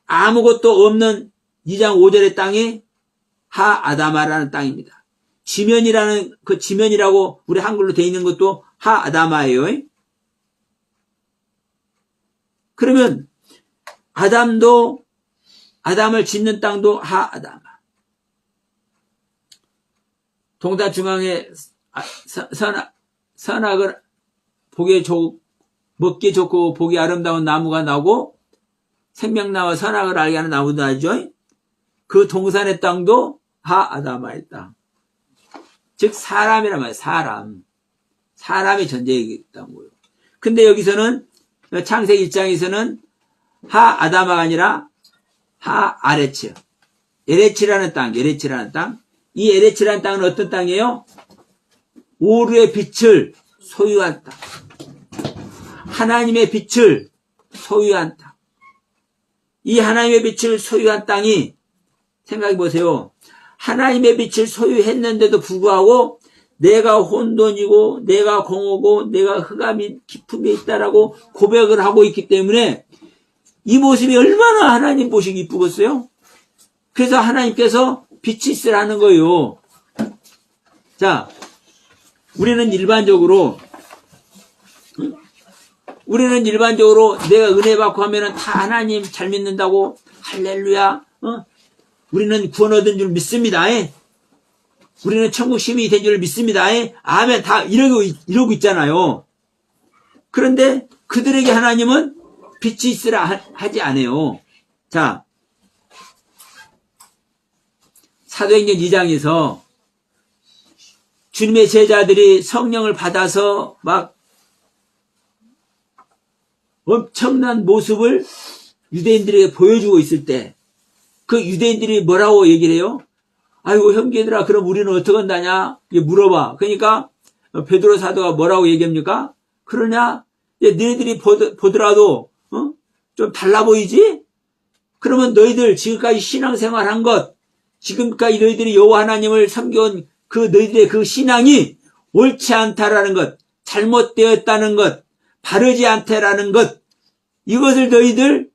아무것도 없는 2장 5절의 땅이 하아다마라는 땅입니다. 지면이라는 그 지면이라고 우리 한글로 되어 있는 것도 하아다마예요. 그러면 아담을 짓는 땅도 하아다마. 동산 중앙에 선악을 먹기 좋고 보기 아름다운 나무가 나고 생명나와 선악을 알게 하는 나무도 나죠. 그 동산의 땅도 하아다마의 땅. 즉 사람이란 말이에요. 사람이 존재하기 때문에. 근데 여기서는 창세기 1장에서는 하아다마가 아니라 하아레츠. 에레츠라는 땅. 이 에레츠라는 땅은 어떤 땅이에요? 오르의 빛을 소유한 땅. 하나님의 빛을 소유한 땅. 이 하나님의 빛을 소유한 땅이 생각해 보세요. 하나님의 빛을 소유했는데도 불구하고 내가 혼돈이고 내가 공허고 내가 흑암이 깊음에 있다라고 고백을 하고 있기 때문에 이 모습이 얼마나 하나님 보시기 이쁘겠어요? 그래서 하나님께서 빛이 있으라는 거예요. 자, 우리는 일반적으로 내가 은혜 받고 하면은 다 하나님 잘 믿는다고 할렐루야. 우리는 구원 얻은 줄 믿습니다. 우리는 천국 시민이 된 줄 믿습니다. 아멘. 다 이러고 있잖아요. 그런데 그들에게 하나님은 빛이 있으라 하지 않아요. 자, 사도행전 2장에서 주님의 제자들이 성령을 받아서 막 엄청난 모습을 유대인들에게 보여주고 있을 때 그 유대인들이 뭐라고 얘기를 해요? 아이고 형제들아 그럼 우리는 어떻게 한다냐? 물어봐. 그러니까 베드로 사도가 뭐라고 얘기합니까? 그러냐? 너희들이 보더라도 좀 달라 보이지? 그러면 너희들 지금까지 신앙생활 한 것, 지금까지 너희들이 여호와 하나님을 섬겨온 그 너희들의 그 신앙이 옳지 않다라는 것, 잘못되었다는 것, 바르지 않다라는 것, 이것을 너희들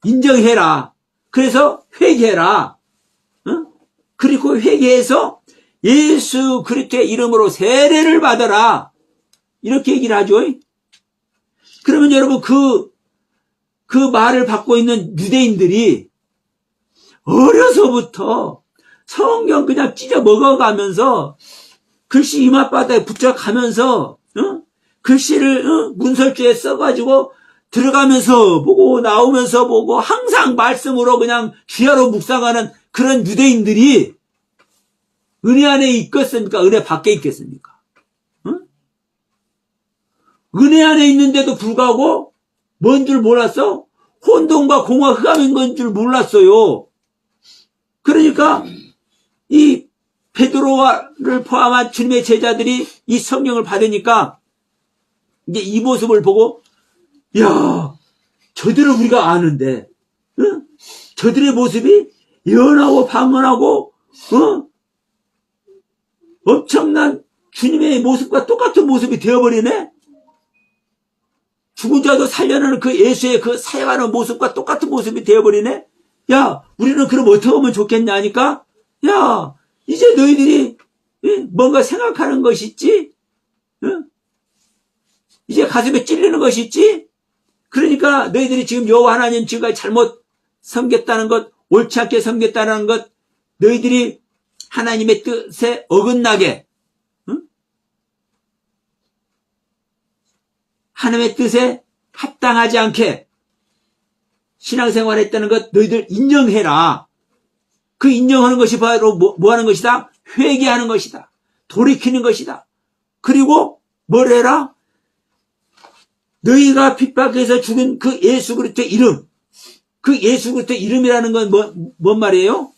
인정해라. 그래서 회개해라. 그리고 회개해서 예수 그리스도의 이름으로 세례를 받아라. 이렇게 얘기를 하죠. 그러면 여러분 그 말을 받고 있는 유대인들이 어려서부터 성경 그냥 찢어 먹어가면서 글씨 이마바닥에 붙여가면서 글씨를 문설주에 써가지고 들어가면서 보고 나오면서 보고 항상 말씀으로 그냥 주야로 묵상하는 그런 유대인들이 은혜 안에 있겠습니까? 은혜 밖에 있겠습니까? 은혜 안에 있는데도 불구하고 뭔 줄 몰랐어? 혼돈과 공허 흑암인 건 줄 몰랐어요. 그러니까 이 베드로를 포함한 주님의 제자들이 이 성령을 받으니까 이제 이 모습을 보고 야, 저들은 우리가 아는데 저들의 모습이 연하고 방언하고 엄청난 주님의 모습과 똑같은 모습이 되어버리네. 죽은 자도 살려내는 그 예수의 그 사역하는 모습과 똑같은 모습이 되어버리네. 야, 우리는 그럼 어떻게 하면 좋겠냐 하니까 야, 이제 너희들이 뭔가 생각하는 것이 있지? 이제 가슴에 찔리는 것이 있지? 그러니까 너희들이 지금 여호와 하나님 지금까지 잘못 섬겼다는 것, 옳지 않게 섬겼다는 것, 너희들이 하나님의 뜻에 어긋나게 하나님의 뜻에 합당하지 않게 신앙생활 했다는 것 너희들 인정해라. 그 인정하는 것이 바로 뭐 하는 것이다? 회개하는 것이다. 돌이키는 것이다. 그리고 뭘 해라? 너희가 핍박해서 죽은 그 예수 그리스도의 이름, 그 예수 그리스도의 이름이라는 건 뭔 말이에요?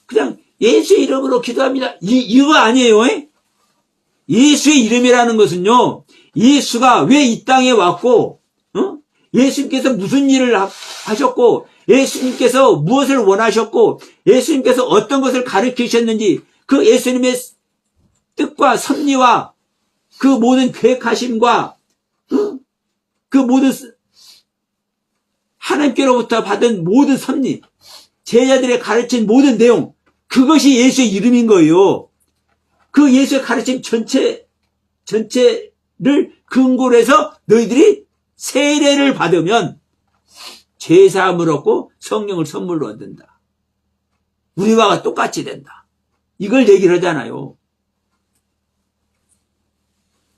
그냥 예수의 이름으로 기도합니다. 이거 아니에요. 예수의 이름이라는 것은요, 예수가 왜 이 땅에 왔고, 예수님께서 무슨 일을 하셨고, 예수님께서 무엇을 원하셨고, 예수님께서 어떤 것을 가르치셨는지, 그 예수님의 뜻과 섭리와 그 모든 계획하심과 그 모든 하나님께로부터 받은 모든 섭리, 제자들의 가르친 모든 내용, 그것이 예수의 이름인 거예요. 그 예수의 가르침 전체를 근거로 해서 너희들이 세례를 받으면 죄사함을 얻고 성령을 선물로 얻는다. 우리와 똑같이 된다. 이걸 얘기를 하잖아요.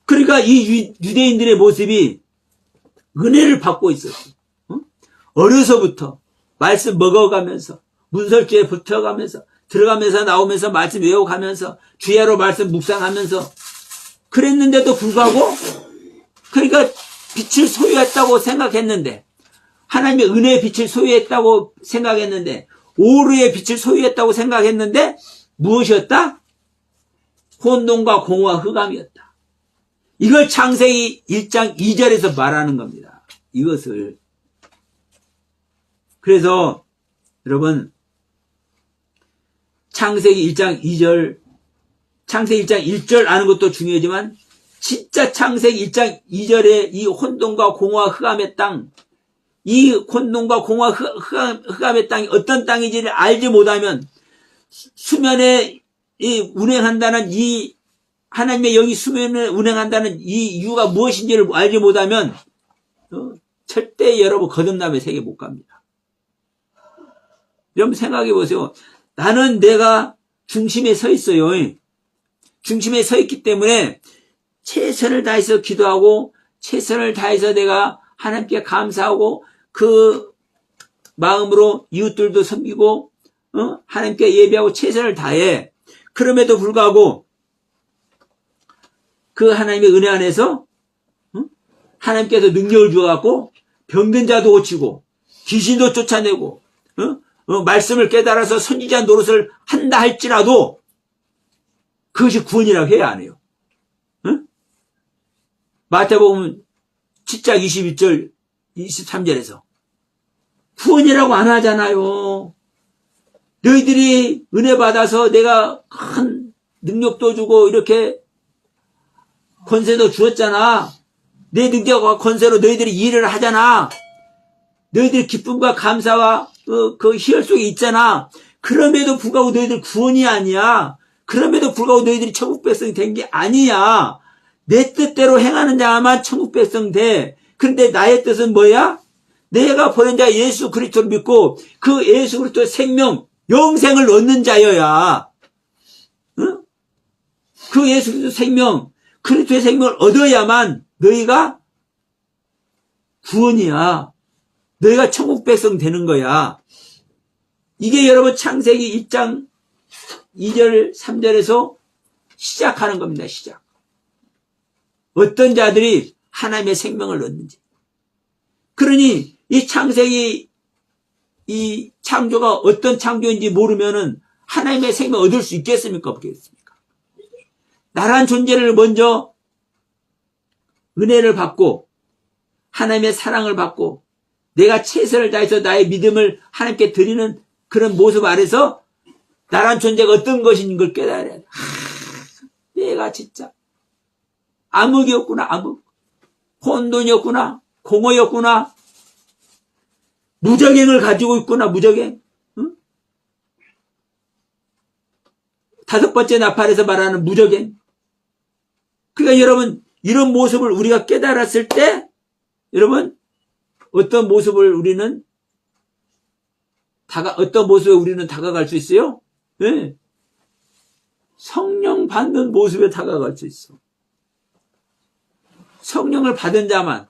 그러니까 이 유대인들의 모습이 은혜를 받고 있었어요. 어려서부터 말씀 먹어가면서 문설주에 붙어가면서 들어가면서 나오면서 말씀 외워가면서 주야로 말씀 묵상하면서 그랬는데도 불구하고 그러니까 빛을 소유했다고 생각했는데 하나님의 은혜의 빛을 소유했다고 생각했는데 오르의 빛을 소유했다고 생각했는데 무엇이었다? 혼돈과 공허와 흑암이었다. 이걸 창세기 1장 2절에서 말하는 겁니다. 이것을. 그래서 여러분 창세기 1장 2절, 창세기 1장 1절 아는 것도 중요하지만 진짜 창세기 1장 2절에 이 혼돈과 공허와 흑암의 땅, 이 혼돈과 공허와 흑암의 땅이 어떤 땅인지를 알지 못하면 수면에 운행한다는 이 하나님의 영이 수면에 운행한다는 이 이유가 무엇인지를 알지 못하면 절대 여러분 거듭남의 세계 못 갑니다. 여러분 생각해 보세요. 나는 내가 중심에 서 있어요. 중심에 서 있기 때문에 최선을 다해서 기도하고 최선을 다해서 내가 하나님께 감사하고 그 마음으로 이웃들도 섬기고 하나님께 예배하고 최선을 다해. 그럼에도 불구하고 그 하나님의 은혜 안에서 하나님께서 능력을 주어갖고 병든 자도 고치고 귀신도 쫓아내고 말씀을 깨달아서 선지자 노릇을 한다 할지라도 그것이 구원이라고 해야 안 해요. 마태복음 7장 22절 23절에서. 구원이라고 안 하잖아요. 너희들이 은혜 받아서 내가 큰 능력도 주고 이렇게 권세도 주었잖아. 내 능력과 권세로 너희들이 일을 하잖아. 너희들이 기쁨과 감사와 그 희열 속에 있잖아. 그럼에도 불구하고 너희들 구원이 아니야. 그럼에도 불구하고 너희들이 천국 백성이 된 게 아니야. 내 뜻대로 행하는 자만 천국 백성 돼. 그런데 나의 뜻은 뭐야? 내가 보낸 자 예수 그리스도를 믿고 그 예수 그리스도의 생명, 영생을 얻는 자여야. 응? 그 예수 그리스도의 생명, 그리스도의 생명을 얻어야만 너희가 구원이야. 너희가 천국 백성 되는 거야. 이게 여러분 창세기 1장 2절 3절에서 시작하는 겁니다. 시작. 어떤 자들이 하나님의 생명을 얻는지. 그러니 이 창세기 이 창조가 어떤 창조인지 모르면은 하나님의 생명을 얻을 수 있겠습니까? 없겠습니까? 나란 존재를 먼저 은혜를 받고 하나님의 사랑을 받고 내가 최선을 다해서 나의 믿음을 하나님께 드리는 그런 모습 아래서 나란 존재가 어떤 것인 걸 깨달아야 돼. 내가 진짜 암흑이었구나. 암흑. 혼돈이었구나. 공허였구나. 무적행을 가지고 있구나. 무적행. 응? 다섯 번째 나팔에서 말하는 무적행. 그러니까 여러분 이런 모습을 우리가 깨달았을 때 여러분 어떤 모습을 우리는 다가갈 수 있어요? 네. 성령 받는 모습에 다가갈 수 있어. 성령을 받은 자만,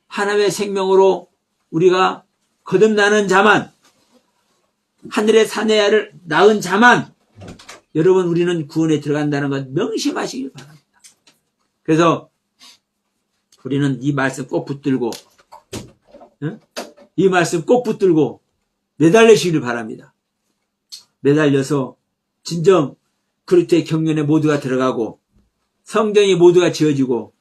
하나님의 생명으로 우리가 거듭나는 자만, 하늘의 사내야를 낳은 자만, 여러분 우리는 구원에 들어간다는 것 명심하시길 바랍니다. 그래서 우리는 이 말씀 꼭 붙들고, 이 말씀 꼭 붙들고 매달리시길 바랍니다. 매달려서 진정 그리스도의 경륜에 모두가 들어가고 성전이 모두가 지어지고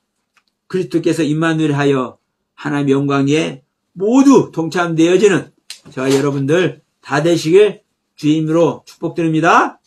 그리스도께서 임마누엘 하여 하나님의 영광에 모두 동참되어지는 저와 여러분들 다 되시길 주임으로 축복드립니다.